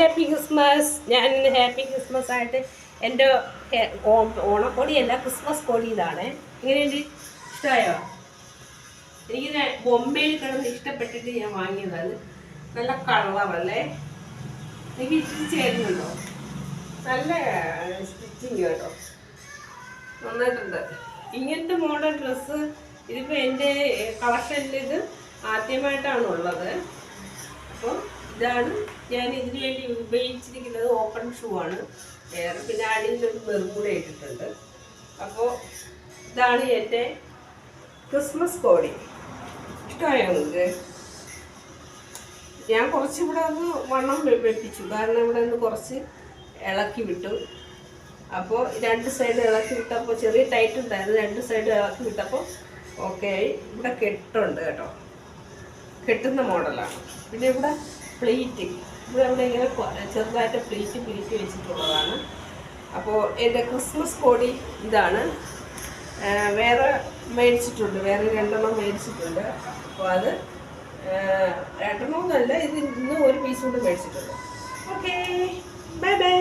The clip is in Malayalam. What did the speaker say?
Happy Christmas. ഞാൻ ഇന്ന് ഹാപ്പി ക്രിസ്മസ് ആയിട്ട് എൻ്റെ ഓണക്കോടിയല്ല, ക്രിസ്മസ് കോടി ഇതാണ്. ഇങ്ങനെയുണ്ട്, ഇഷ്ടമായോ? എനിക്കിത് ബൊമ്മയിൽ കിടന്ന് ഇഷ്ടപ്പെട്ടിട്ട് ഞാൻ വാങ്ങിയതാണ്. നല്ല കളറല്ലേ, എനിക്ക് ഇച്ചിരി ചേരുന്നുണ്ടോ? നല്ല സ്റ്റിച്ചിങ് കേട്ടോ, നന്നായിട്ടുണ്ട്. ഇങ്ങനത്തെ മോഡൽ ഡ്രസ്സ് ഇതിപ്പോൾ എൻ്റെ കളക്ഷനിൽ ഇത് ആദ്യമായിട്ടാണ് ഉള്ളത്. അപ്പോൾ ഇതാണ് ഞാൻ ഇതിനു വേണ്ടി ഉപയോഗിച്ചിരിക്കുന്നത്. ഓപ്പൺ ഷൂ ആണ്, പിന്നെ അടിയിലൊരു മെറുകൂടെ ഇട്ടിട്ടുണ്ട്. അപ്പോൾ ഇതാണ് എൻ്റെ ക്രിസ്മസ് കോടി. ഇഷ്ടമായോ നിങ്ങൾക്ക്? ഞാൻ കുറച്ചിവിടെ ഒന്ന് വണ്ണം വെപ്പിച്ചു, കാരണം ഇവിടെ നിന്ന് കുറച്ച് ഇളക്കി വിട്ടു. അപ്പോൾ രണ്ട് സൈഡ് ഇളക്കി വിട്ടപ്പോൾ ചെറിയ ടൈറ്റ് ഉണ്ടായിരുന്നു, രണ്ട് സൈഡ് ഇളക്കി വിട്ടപ്പോൾ ഓക്കെ ആയി. ഇവിടെ കെട്ടുണ്ട് കേട്ടോ, കെട്ടുന്ന മോഡലാണ്. പിന്നെ ഇവിടെ പ്ലേറ്റ്, ഇവിടെ ഇങ്ങനെ ചെറുതായിട്ട് പ്ലേറ്റ് വെച്ചിട്ടുള്ളതാണ്. അപ്പോൾ എൻ്റെ ക്രിസ്മസ് കോടി ഇതാണ്. വേറെ മേടിച്ചിട്ടുണ്ട്, വേറെ 2 മേടിച്ചിട്ടുണ്ട്. അപ്പോൾ അത് 2 ഇത് ഇന്ന് ഒരു പീസ് കൊണ്ട് മേടിച്ചിട്ടുണ്ട്. Okay, bye bye.